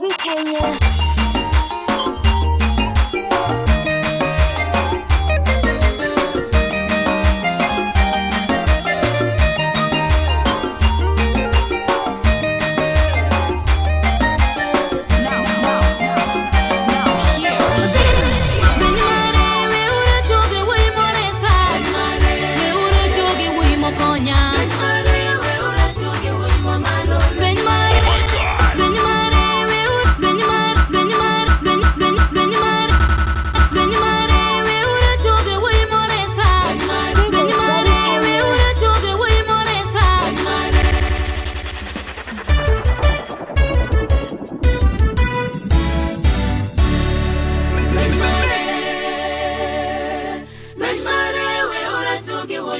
Daddy Kenya.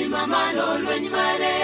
Mama no lwenye mare.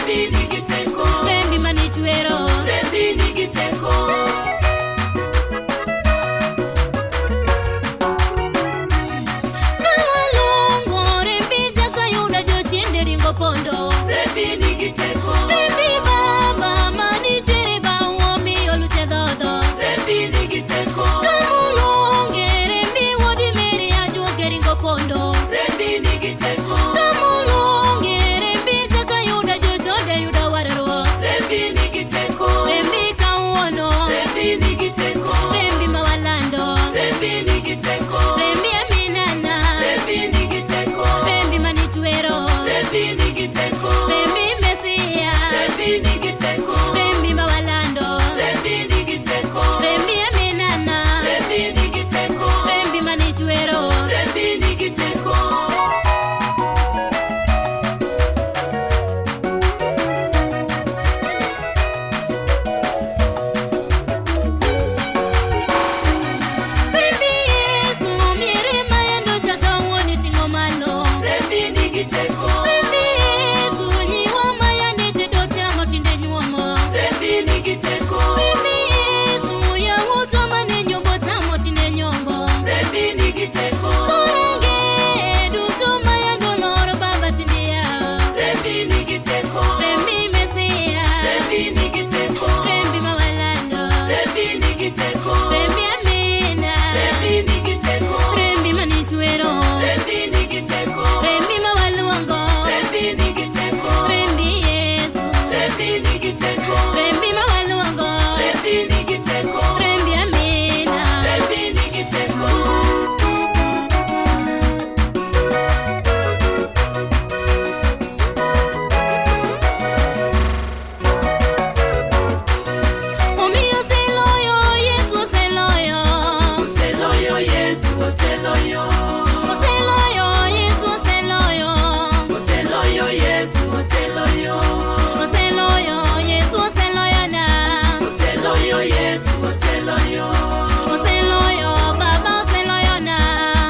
Rembi nigiteko. Rembi manichwero. Rembi nigiteko. Kawalongo rembi jakayuda jochiende ringo pondo. Rembi nigiteko. Rembi baba manichwere bawomi olute dodo. Rembi nigiteko. Kamulonge rembi wodi meri ajuoge ringo pondo. Rembi nigiteko. Kamulonge rembi jakayuda jochonde yuda wararo. Rembi nigiteko. Rembi kawono. Rembi nigiteko. Rembi mawalando. Rembi nigiteko. Rembi aminana. Rembi nigiteko. Rembi manichwero. Rembi nigiteko. Rembi mesia. Rembi nigiteko. Rembi mawalando. Rembi nigiteko. Rembi aminana. Rembi nigiteko. Rembi manichwero. Rembi nigiteko. Rembi Yesu miere mayendo chakawoni tingomano. Rembi nigiteko. Rembi Yesu nyiwa mayande tedote amotinde nyuomo. Rembi nigiteko. Rembi Yesu ya wuto mane nyombo tamotinde nyombo. Rembi nigiteko. Orange duto mayando loro baba tindia. Rembi nigiteko. Rembi mesia. Rembi nigiteko. Rembi mawalando. Rembi nigiteko. Rembi amina. Rembi nigiteko. Rembi manichwero. Rembi nigiteko. Rembi mawaluongo. Rembi nigiteko. Rembi Yesu. Rembi nigiteko. Rembi mawaluongo. Rembi nigiteko. Rembi amina. Rembi nigiteko. Omiyo seloyo, Yesu seloyo. Oseloyo Yesu oseloyo. Oseloyo, Yesu seloyo. Oseloyo Yesu oseloyo. Oseloyo, Yesu seloyo na. Oseloyo Yesu oseloyo. Oseloyo, Baba seloyo na.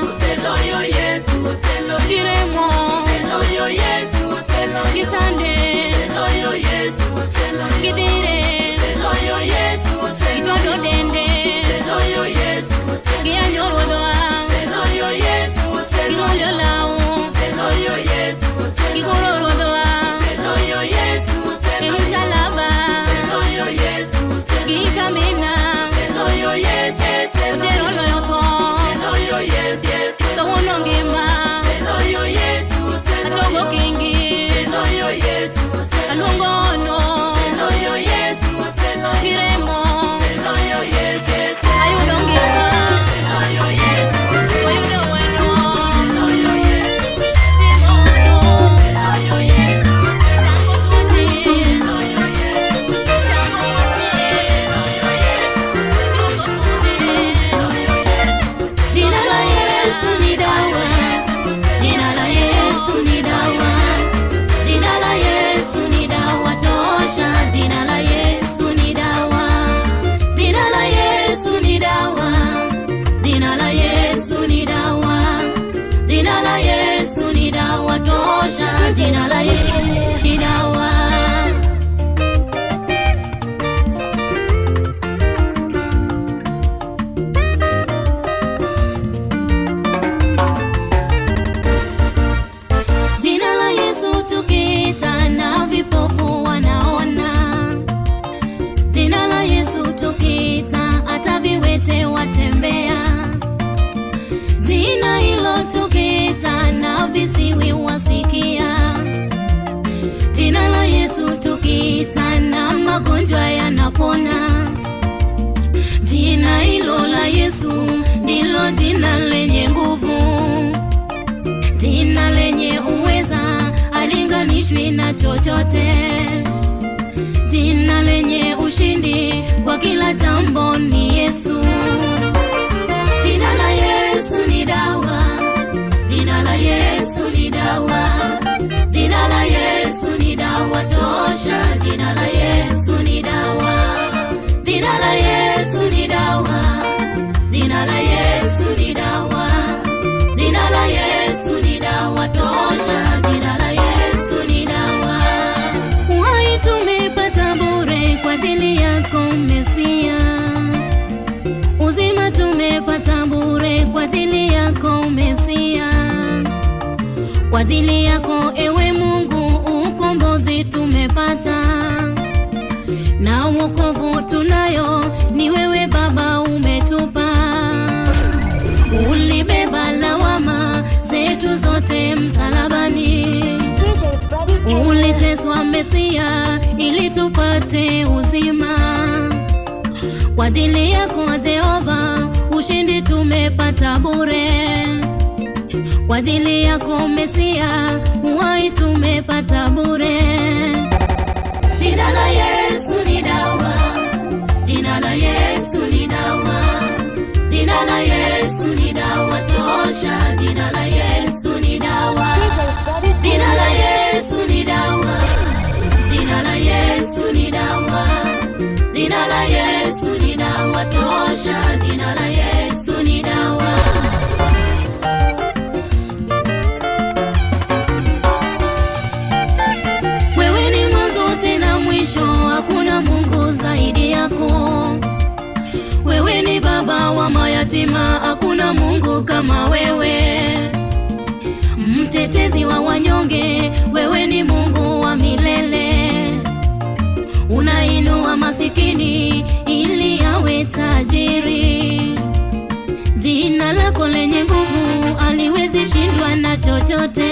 Oseloyo Yesu oseloyo. Diremo. Oseloyo Yesu oseloyo. Gisande. Oseloyo Yesu oseloyo. Gidire. Oseloyo Yesu oseloyo. Itondo dende. Oseloyo Yesu oseloyo. Gianyorwa. Oseloyo Yesu oseloyo. Gigololawo. Oseloyo Yesu oseloyo. Gigororwa. Oseloyo Yesu oseloyo. Emsalaba. Oseloyo Yesu oseloyo. Gikamina. Oseloyo Yesu oseloyo. Ucheroloyo to. Oseloyo Yesu oseloyo. Kawono ngima. Oseloyo Yesu oseloyo. Atogo kingi. Oseloyo Yesu oseloyo. Alungono. Oseloyo Yesu oseloyo. Giremo. Oseloyo Yesu oseloyo. Ayudo ngima. Oseloyo Yesu oseloyo. Ayudo wero. Oseloyo Yesu oseloyo. Timono. Oseloyo Yesu oseloyo. Tango tuji. Oseloyo Yesu oseloyo. Tango mafie. Oseloyo Yesu oseloyo. Tungo kude. Oseloyo Yesu oseloyo. Jina la Yesu ni dawa. Jina la Yesu ni dawa. Jina la Yesu ni dawa tosha. Jina la Yesu ni dawa. Jina la Yesu ni dawa. Jina la Yesu ni dawa. Jina la Yesu ni dawa tosha. Jina la Yesu ni dawa. Jina la Yesu tukiita na vipofu wanaona. Jina la Yesu tukiita hata viwete watembea. Jina hilo tukiita na visiwi wasikia. Jina la Yesu tukiita na magonjwa yanapona. Jina hilo la Yesu ndilo jina lenye nguvu. Jina lenye uweza halinganishwi na chochote. Jina lenye ushindi kwa kila jambo ni Yesu. Jina la Yesu ni dawa. Jina la Yesu ni dawa. Jina la Yesu ni dawa tosha. Jina la Yesu ni dawa. Jina la Yesu ni dawa. Jina la Yesu ni dawa. Jina la Yesu ni dawa tosha. Jina la Yesu ni dawa. Kwa ajili yako ewe Mungu ukombozi tumepata, na wokovu tunayo ni wewe Baba umetupa. Ulibeba lawama zetu zote msalabani, uliteswa Mesia ili tupate uzima. Kwa ajili yako Jehova ushindi tumepata bure. Kwa ajili yako Mesia uhai tumepata bure. Jina la Yesu ni dawa, jina la Yesu ni dawa, jina la Yesu ni dawa tosha, jina la Yesu ni dawa, jina la Yesu ni dawa, jina la Yesu ni dawa, jina la Yesu ni dawa tosha, jina la Yesu ni dawa. Wewe ni mwanzo tena mwisho, hakuna Mungu zaidi yako. Wewe ni baba wa mayatima, hakuna Mungu kama wewe. Mtetezi wa wanyonge, wewe ni Mungu wa milele. Unainua masikini ili awe tajiri. Jina lako lenye nguvu, haliwezi shindwa na chochote.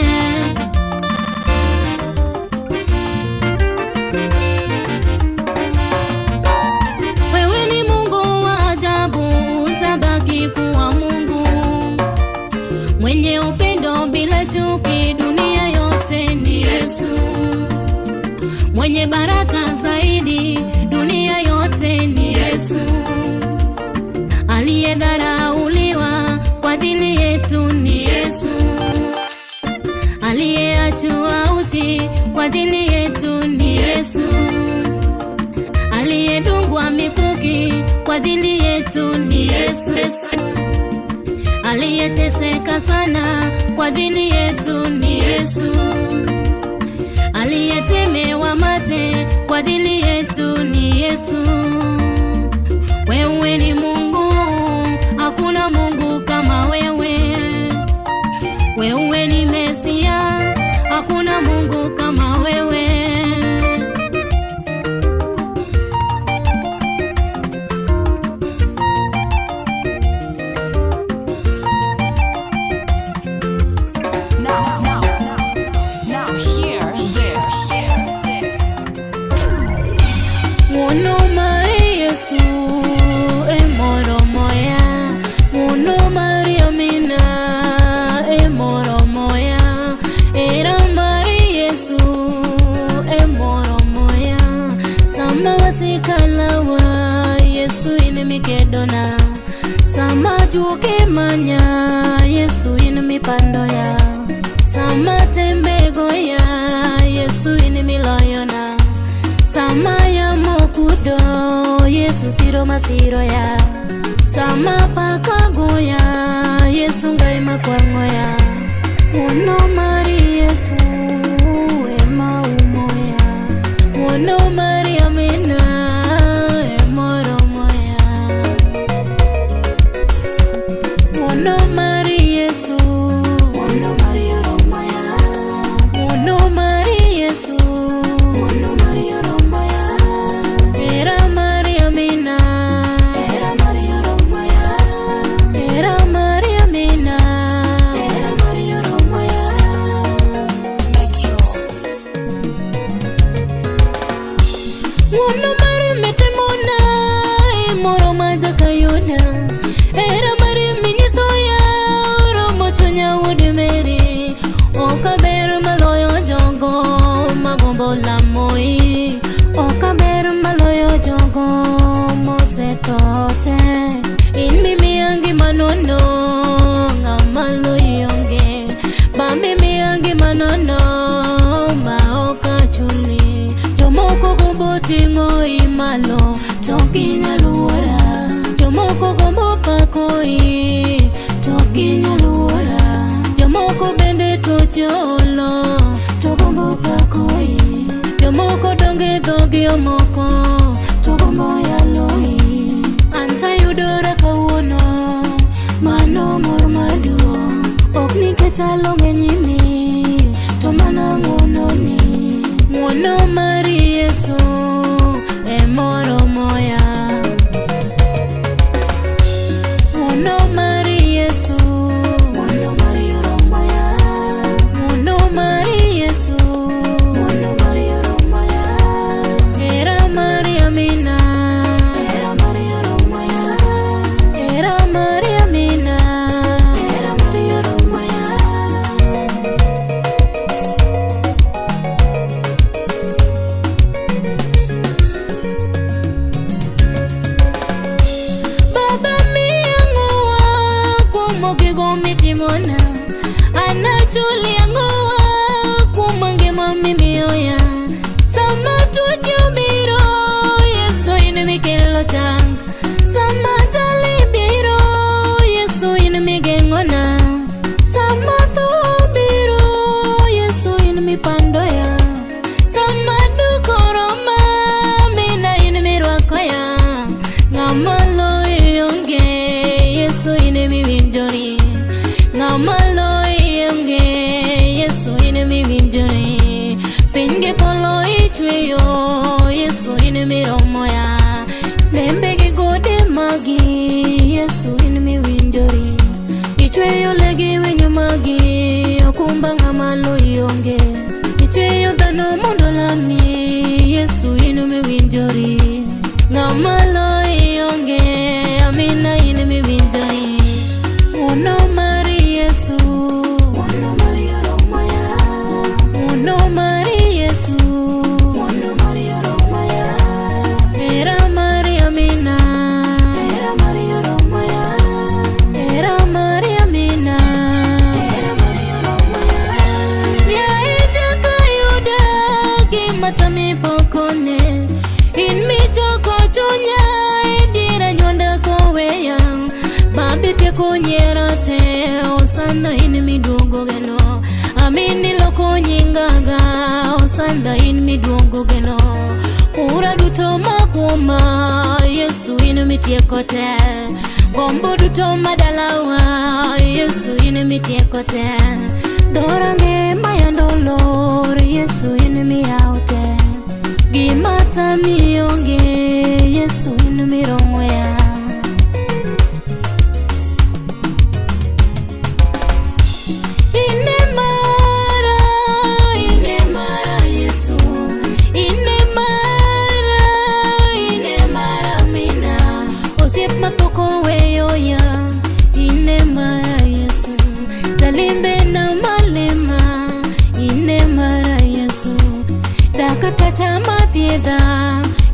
Wewe ni Mungu wa ajabu, utabaki kuwa Mungu mwenye upendo bila chuki. Dunia yote ni Yesu, mwenye baraka zaidi. Dunia yote ni Yesu, aliyedharauliwa kwa ajili yetu ni Yesu, aliyeachwa uchi kwa ajili yetu ni Yesu, aliyedungwa mikuki kwa ajili yetu ni Yesu, aliyeteseka sana kwa ajili yetu ni Yesu, aliyetemewa mate kwa ajili yetu ni Yesu. Wewe ni Mungu, hakuna Mungu kama wewe. Wewe ni Mesia, hakuna Mungu kama wewe. Now hear this. Muno mari Yesu emoro moya, muno mari Amina emoro moya, era mari Yesu emoro moya. Sama wasikalawa Yesu inemikedona, sama juke manya Yesu inemipandoya, sama tembegoya Yesu inemiloyona, sama ya mokudo Yesu siro masiro ya, sama pakagoya Yesu ngai makwangoya. Muno mari Yesu ema umoya, muno mari Amina emoro moya, muno mari Yesu, muno mari Romoya, muno mari Yesu, muno mari Romoya, era mari Amina, era mari Romoya, era mari Amina, era mari Romoya. Muno mari metemona emoro majakayona, era mari minisoya romo chonya udimeri. Okaber maloyo jogo magombo lamoi, okaber maloyo jogo mosetote. Inmi miangi manono ngamalo yonge, bambi miangi manono maoka chuli. Jomoko gombo tingo imalo tokinya luora, jomoko gombo pakoi tokinya luora, jomoko bende tocholo togombo pakoi, jomoko donge dhogi omoko togombo yaloi. Anta yudora kawuono mano mor maduong', ok nikech alonge nyimi magi Yesu in mi winjori ichweyo legi winyo magi okumba ngamalo ionge ichweyo dhano mondo lani Yesu in mi winjori ngamalo ionge amina in mi winjori uno mari Yesu uno mari Romaya uno mari Yesu uno mari Romaya era mari amina era mari Romaya era mari amina era mari Romaya ya ita yuda gimatami pokone in mi choko chunya idira nyonda koweya babi te konyera te osanda in mi duogo geno amini loko nyingaga osanda in mi duogo geno ura duto makuma Yesu in mi tiekote gombo duto madalawa Yesu in mi tiekote dorange mayandolor Yesu in mi aute gimata mionge Yesu in mi romwea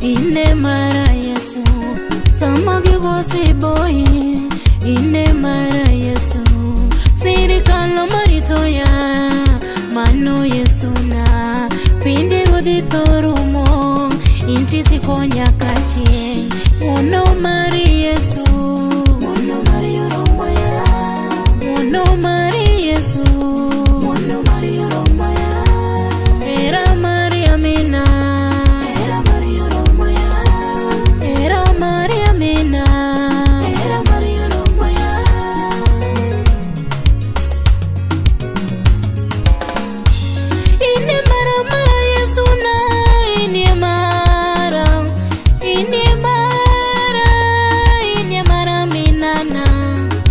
ine mara Yesu samagi gosi boy ine mara Yesu sirikalo maritoya mano Yesu na pindi rudi torumo inti sikonya kachi uno mari Yesu uno mari Romaya uno mari Yesu uno mari Romaya era mari amina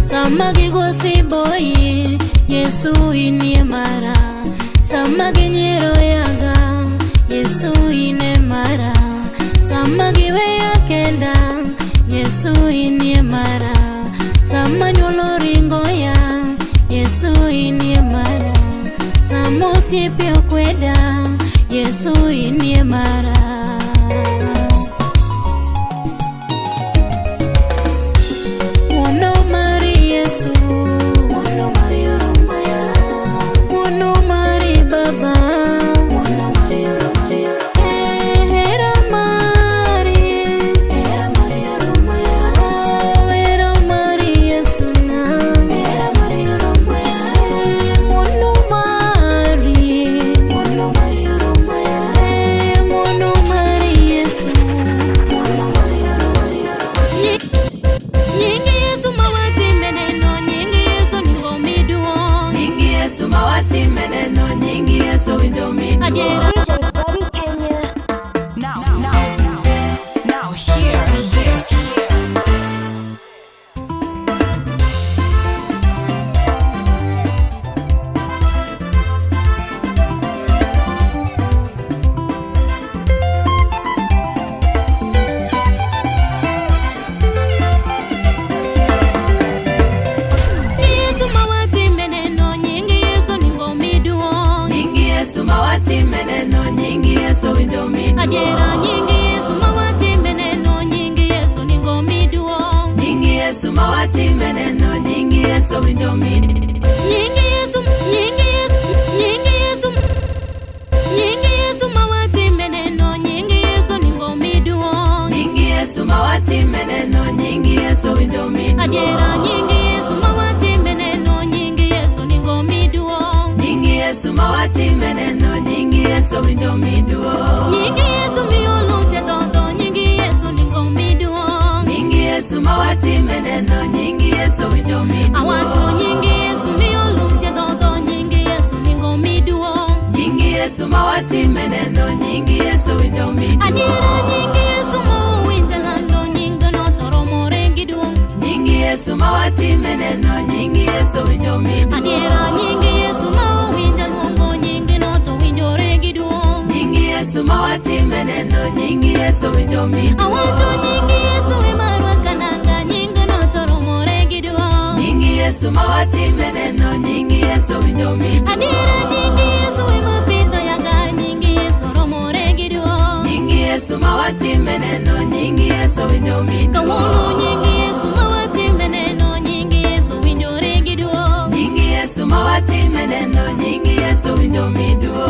samagi gosi boy Yesu inie mara samagi nyero yaga Yesu ine mara samagi weya kenda Yesu inie mara samanyolo ringo ya Yesu inie mara samosi pio kweda Yesu inie mara Adiera nyingi Yesu mawati meneno nyingi Yesu ningo miduo nyingi Yesu mawati meneno nyingi Yesu winjo mid nyingi Yesu nyingi Yesu nyingi Yesu nyingi Yesu mawati meneno nyingi Yesu ningo miduo nyingi Yesu mawati meneno nyingi Yesu winjo mid adiera nyingi Yesu mawati meneno nyingi Yesu ningo miduo nyingi Yesu mawati meneno nyingi Yesu winjo miduo nyingi Yesu miolo tedodo nyingi Yesu ningo miduo nyingi Yesu mawati meneno nyingi Yesu winjo miduo awacho nyingi Yesu miolo tedodo nyingi Yesu ningo miduo nyingi Yesu mawati meneno nyingi Yesu winjo miduo adiera nyingi Yesu mo winjalando nyingo no toro morengi meneno nyingi Yesu winjo midwo. Adiera nyingi Yesu ma winja luongo nyingi no to winjore gi duong'. Nyingi Yesu ma watime meneno nyingi Yesu winjo midwo. Awacho nyingi Yesu emarwa kananga nyingi no to romore gi duong'. Nyingi Yesu ma watime meneno nyingi Yesu winjo midwo. Adiera nyingi Yesu emapidho yaga nyingi Yesu romore gi duong'. Nyingi Yesu ma watime meneno nyingi Yesu winjo midwo. Kawuono nyingi Yesu ma watime meneno nyingi Yesu winjore gi duong'. Nyingi Yesu ma watime meneno nyingi Yesu winjo midwo.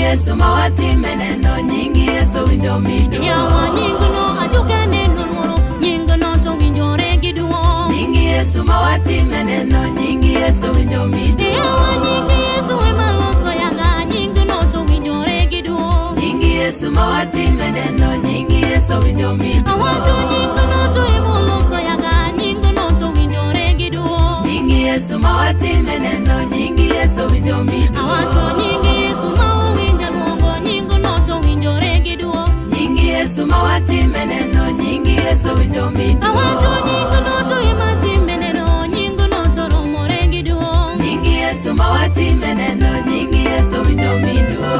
Yesu ma watime meneno nyingi Yesu winjo midwo. Yawa nyingi no ajuke neno nworo nyingi no to winjore gi duong'. Nyingi Yesu ma watime meneno nyingi Yesu winjo midwo. Yawa nyingi Yesu ema loso yaga nyingi no to winjore gi duong'. Nyingi Yesu ma watime meneno nyingi Yesu winjo midwo. Awacho nyingi no to ema loso yaga nyingi no to winjore gi duong'. Nyingi Yesu ma watime meneno nyingi Yesu winjo midwo. Awacho nyingi Yesu ma Yesu ma watime meneno nyingi Yesu winjo midwo. Awacho nyingi no to ematime meneno nyingi no to romore gi duong'. Nyingi Yesu ma watime meneno nyingi Yesu winjo midwo.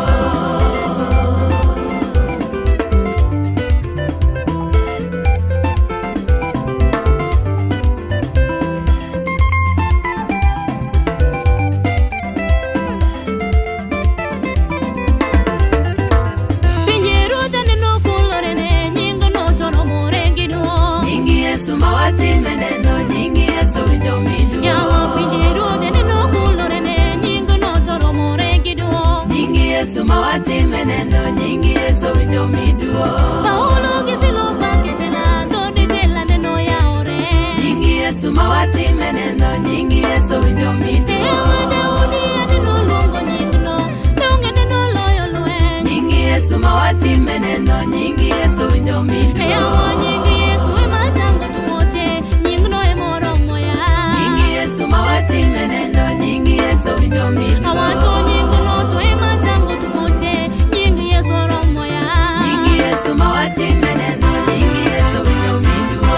Yesu ma watime meneno nyingi Yesu winjo midwo. Paulo gisilo paketela godi tela neno yaore. Nyingi Yesu ma watime meneno nyingi Yesu winjo midwo. Ewa Daudi aneno luongo nyingi no donge neno loyo lwe. Nyingi Yesu ma watime meneno nyingi Yesu winjo midwo. Ewa nyingi Yesu ema tango tumoche nyingi no emoro moya. Nyingi Yesu ma watime meneno nyingi Yesu winjo midwo. Awato nyingi no to ema tango tumoche nyingi Yesu romo ya. Nyingi Yesu ma watime meneno nyingi Yesu winjo midwo.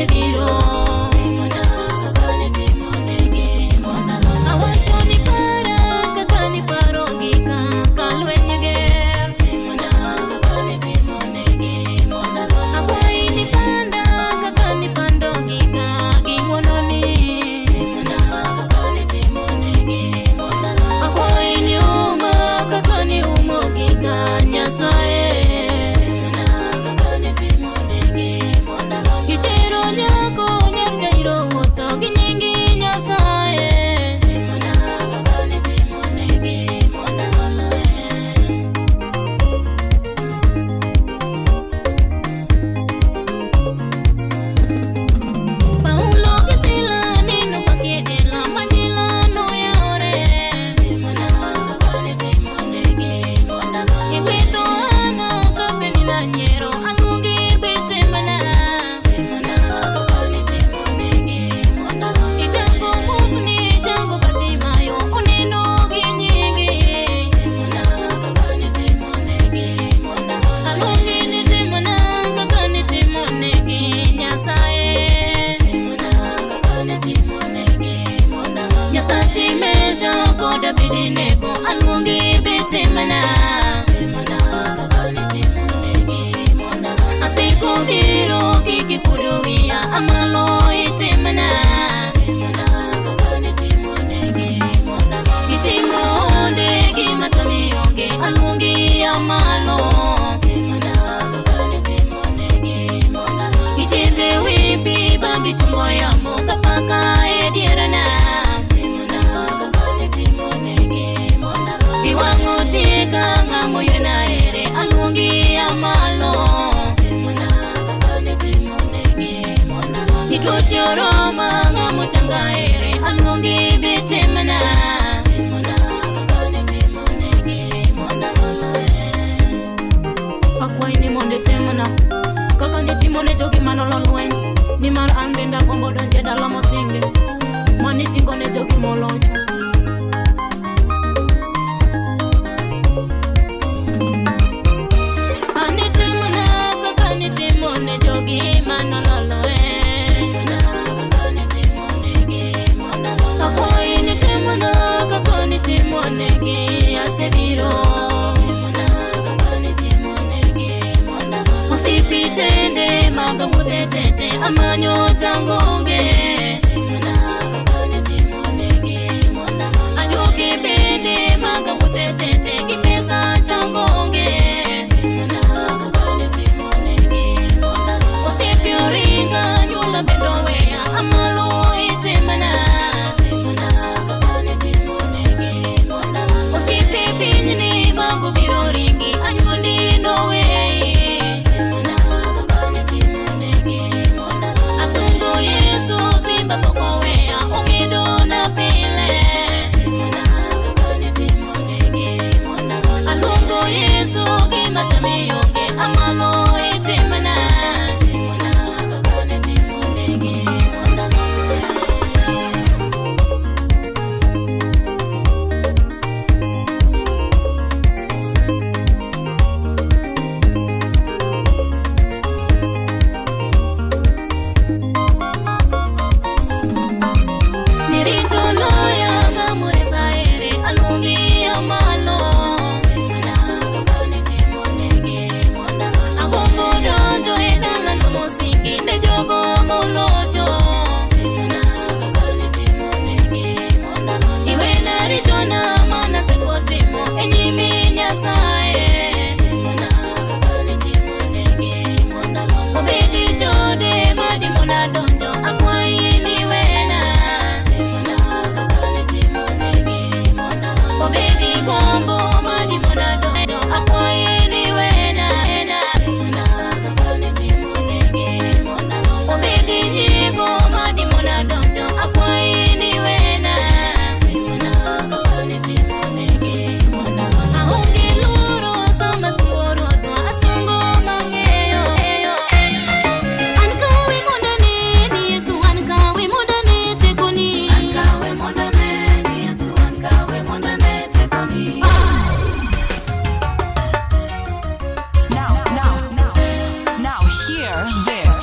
asebiro. Timona kaka nitimonegi mondalo. Awacho ni para kaka ni paro gika kalwenye ger. Timona kaka nitimonegi mondalo. Akwai ni panda kaka ni pando gika gimononi. Timona kaka nitimonegi mondalo. Akwai ni uma kaka ni umo gika Nyasaye. Dabidinego alungi bitimana. Timona kaka nitimonegi mondalo. Asiko biro kiki kuduia amalo itimana. Timona kaka nitimonegi mondalo. Itimondegi matamionge alungi amalo. Timona kaka nitimonegi mondalo. Ichebe wipi babi tumbo yamo kapaka edierana. Iwangutika ngamoyo na ere alungi amalo. Timona kaka nitimonegi mondalo. Nituchoroma ngamochanga ere alungi bitimana. Timona kaka nitimonegi mondalo. Akwai ni monde temana kaka nitimone jogi manolo lweny. Nimar an benda gombo donje dala mosinge mani tingone jogi molocho. Nitimonegi asebiro. Timona kaka nitimonegi mondalo. Usipitende magawuothe tete amanyo changonge. Timona kaka nitimonegi mondalo. Ajoki bende magawuothe tete kipesa changonge. Timona kaka nitimonegi mondalo. Usipioringa nyula bendo wea amalo itimana. Biro ringi anyundi no way. Timona kaka nitimonegi mondalo. Asungo Yesu simba poko wea ogido na pile. Timona kaka nitimonegi mondalo. Alungo Yesu gimatamionge amalo itimana. Timona kaka nitimonegi mondalo. Hear this.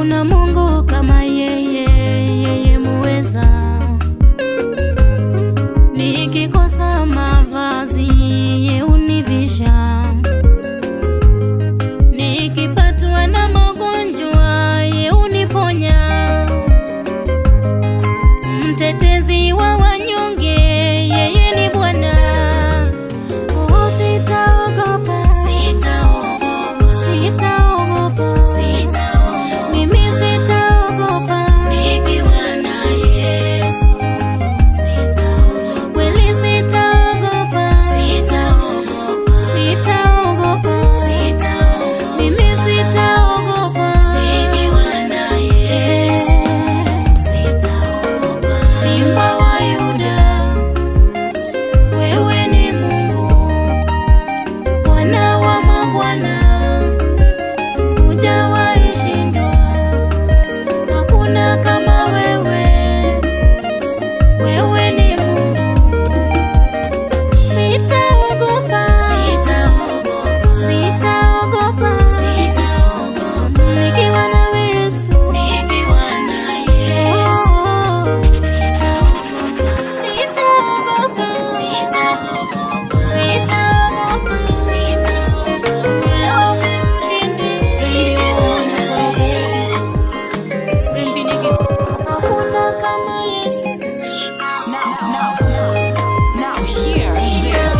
Hakuna Mungu kama yeye muweza. Nikikosa mavazi yeye univisha, nikipatwa na magonjwa yeye uniponya. Mtetezi wa wanyonge yeye ni Bwana. Oh, sitaogopa, sitaogopa, sitaogopa, sitaogopa. Mimi sitaogopa nikiwa na Yesu. Sitaogopa, kweli sitaogopa, sitaogopa, sitaogopa, sitaogopa. Mimi sitaogopa nikiwa na Yesu. Sitaogopa. Simba wa Yuda, wewe ni Mungu, Bwana wa mabwana, hujawahi shindwa. Hakuna kama wewe, wewe ni Mungu. Sitaogopa, sitaogopa, sitaogopa, sitaogopa. Nikiwa na Yesu, nikiwa na Yesu. Sitaogopa, sitaogopa, sitaogopa, sitaogopa, sitaogopa. Wewe ni mshindi, nikiwa na Yesu. Simbi hakuna kama Yesu. Now hear this.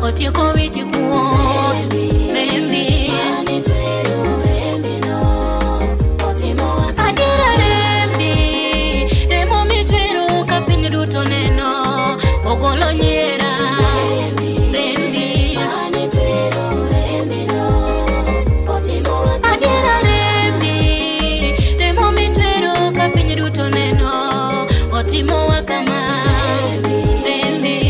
Otieko wichi kuot rembi adiera rembi remo michwero ka piny duto neno ogolo nyiera rembi adiera rembi remo michwero ka piny duto neno otimo wakama rembi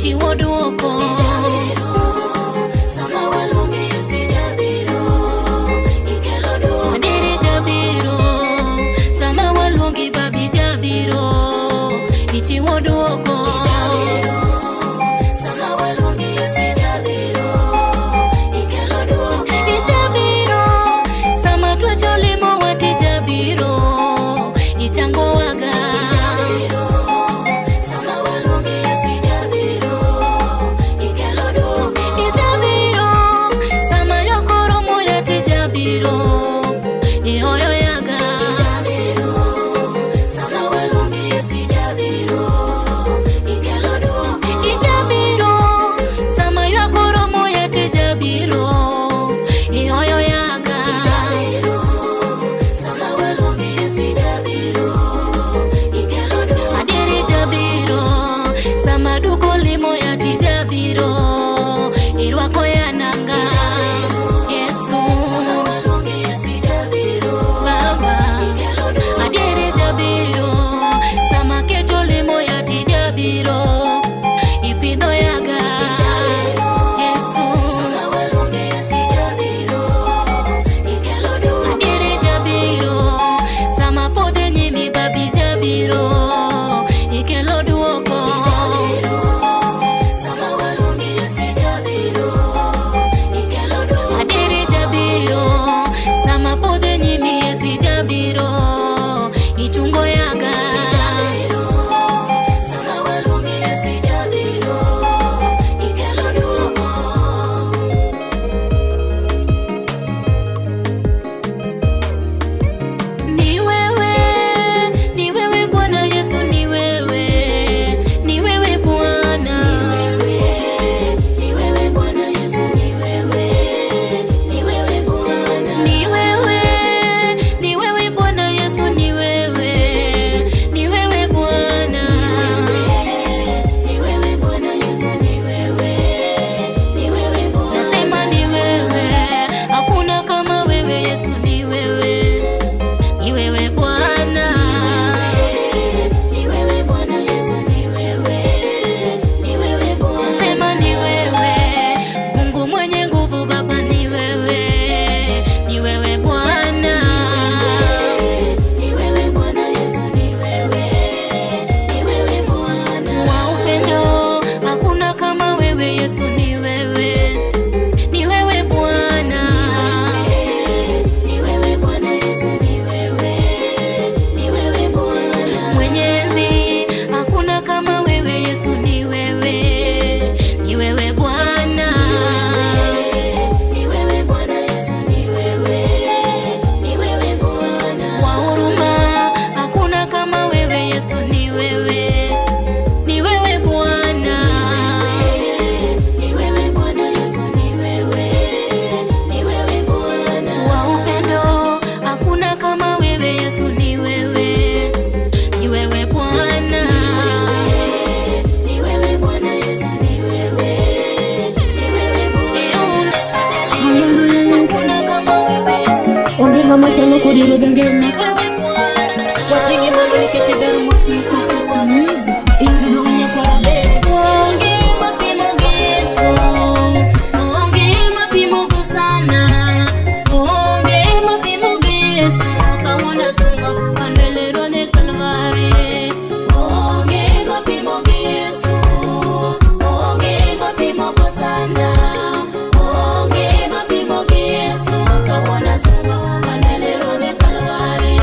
ichiwo duoko. Sama waluongi Yesu ijabiro, ikelo duoko. Adieri jabiro, sama waluongi Baba ijabiro, ichiwo duoko. Sama waluongi Yesu ijabiro, ikelo duoko. Ijabiro, sama twacho lemo wat ijabiro, ichango waga. Ijabiro, sama waluongi Yesu ijabiro, ikelo duoko. Ijabiro, sama yokoro moya tijabiro, ihoyo yaga. Ijabiro, sama waluongi Yesu ijabiro, ikelo duoko. Ijabiro, sama yokoro moya tijabiro, ihoyo yaga. Ijabiro, sama waluongi Yesu ijabiro, ikelo duoko. Adieri jabiro, sama duko limo ya tijabiro, irwako yananga. Yesu, sama waluongi Yesu ijabiro, Baba, ikelo duoko. Adieri jabiro, sama kecho limo ya tijabiro, ipidho yaga. Yesu, sama waluongi Yesu ijabiro, ikelo duoko. Adieri jabiro, sama podhe nyimi Baba ijabiro, ikelo duoko. Sama waluongi Yesu ijabiro, ikelo duoko. Adieri jabiro, sama podhe nyimi Yesu ijabiro, ichungo yaga. Sama waluongi Yesu ijabiro, ikelo duoko. Ni wewe Bwana Yesu, ni wewe Bwana. Ni wewe Bwana Yesu, ni wewe Bwana. Ni wewe Bwana Yesu, ni wewe Bwana. Ni wewe Bwana Yesu, ni wewe Bwana. Nasema ni wewe, hakuna kama wewe Yesu, ni wewe Bwana. Ni wewe Bwana Yesu, ni wewe Bwana. Nasema ni wewe, Mungu mwenye nguvu Baba, ni wewe Bwana. Ni wewe Bwana Yesu, ni wewe Bwana. Wa upendo, hakuna kama wewe Yesu, ni wewe Bwana. Ni wewe Bwana Yesu, ni wewe Bwana. Mwenyezi, hakuna kama wewe Yesu, ni wewe Bwana. Ni wewe Bwana Yesu, ni wewe Bwana. Wa huruma, hakuna kama wewe Yesu, ni wewe Bwana. Ni wewe Bwana Yesu, ni wewe Bwana. Wa upendo, hakuna kama wewe Yesu, ni wewe Bwana. Ni wewe Bwana Yesu, ni wewe Bwana. Unatujali, hakuna kama wewe Yesu, Ongea machano kudiro dangena. watingi mali ketebero mwasi kote samizi. Ingi dunya kwa rabe. Onge mapimo Yesu, onge mapimo sana, onge mapimo Yesu, kawana sunga kukandelero de Kalvari. Onge mapimo Yesu, onge mapimo sana, onge mapimo Yesu, kawana sunga kukandelero de Kalvari.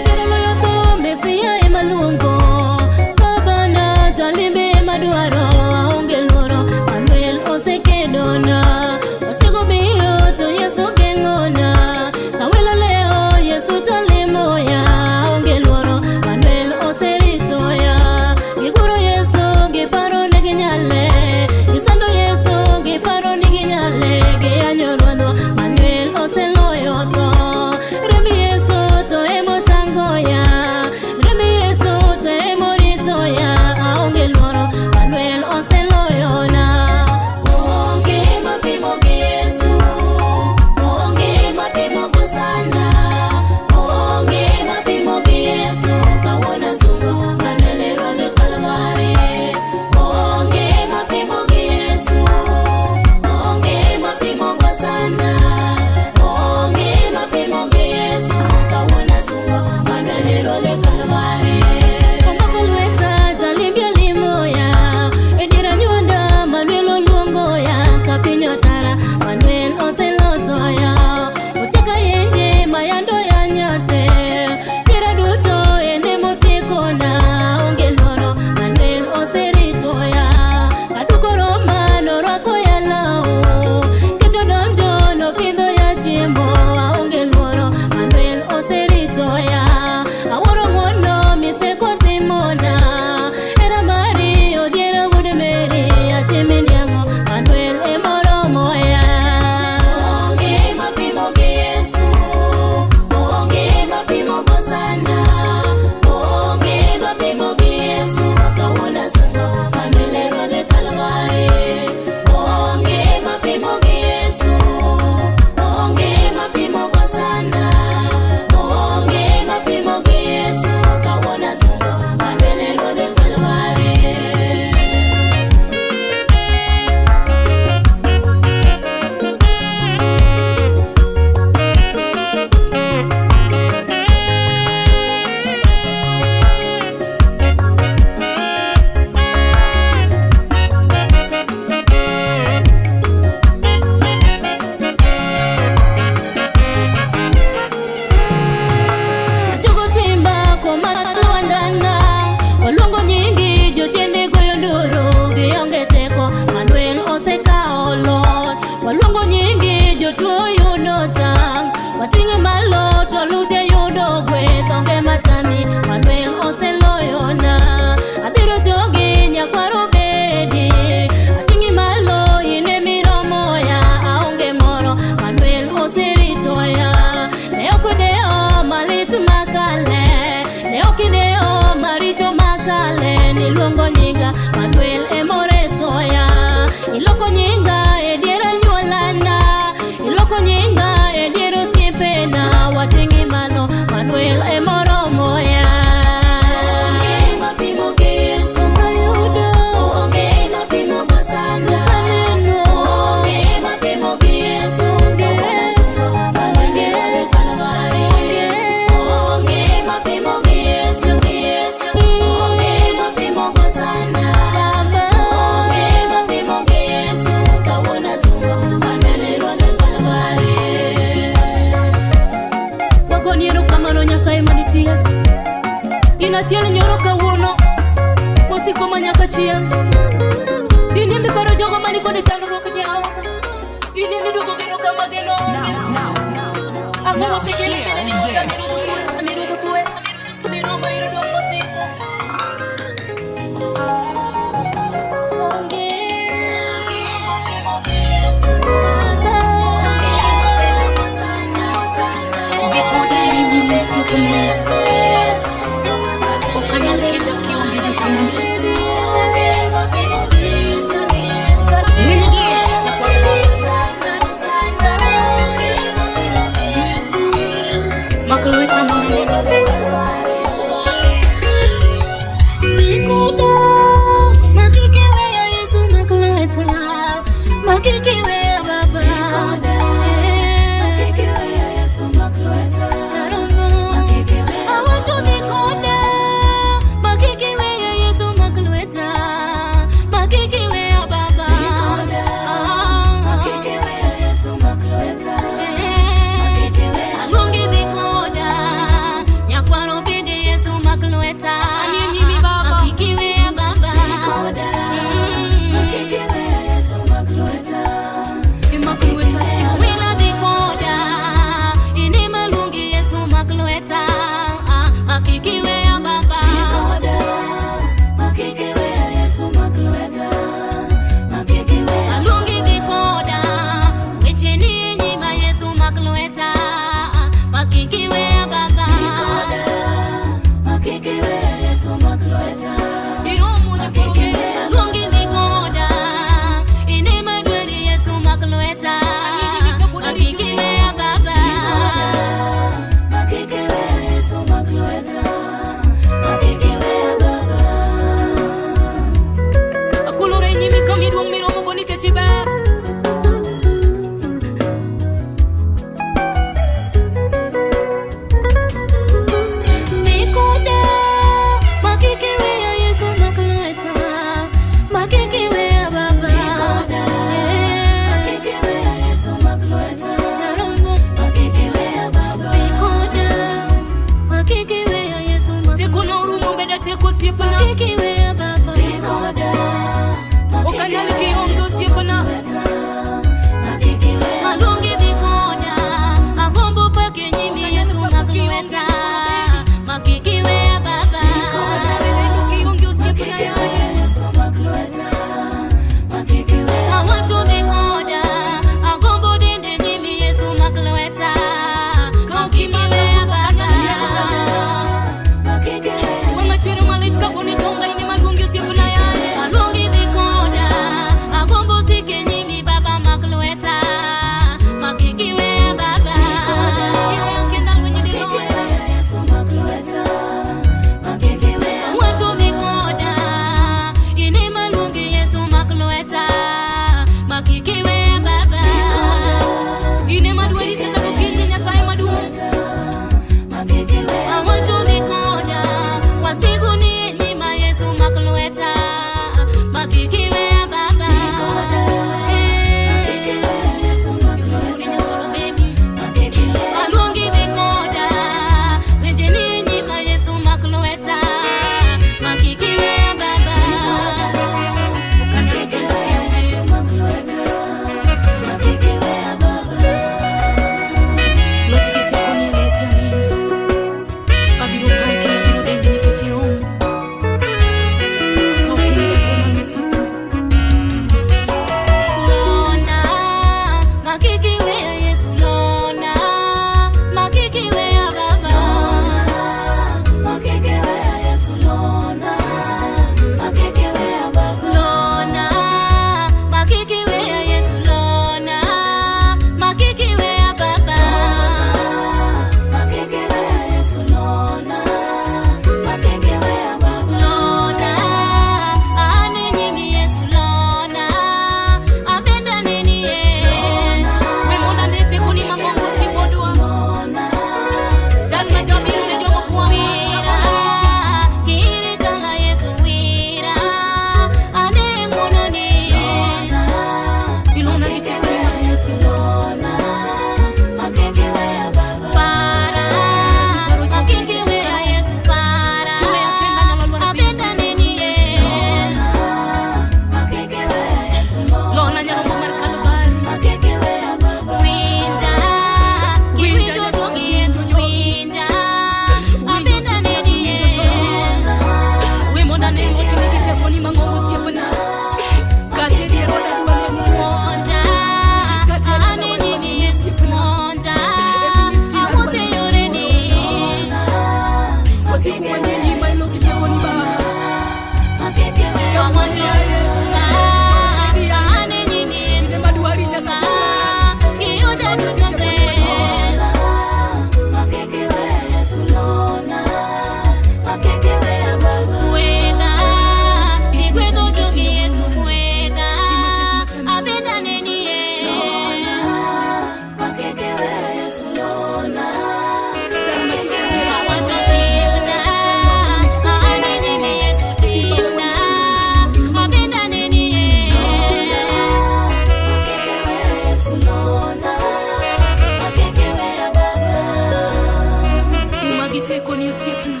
teko ni osiepna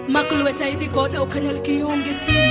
maklueta idhi koda okanyal kionge simu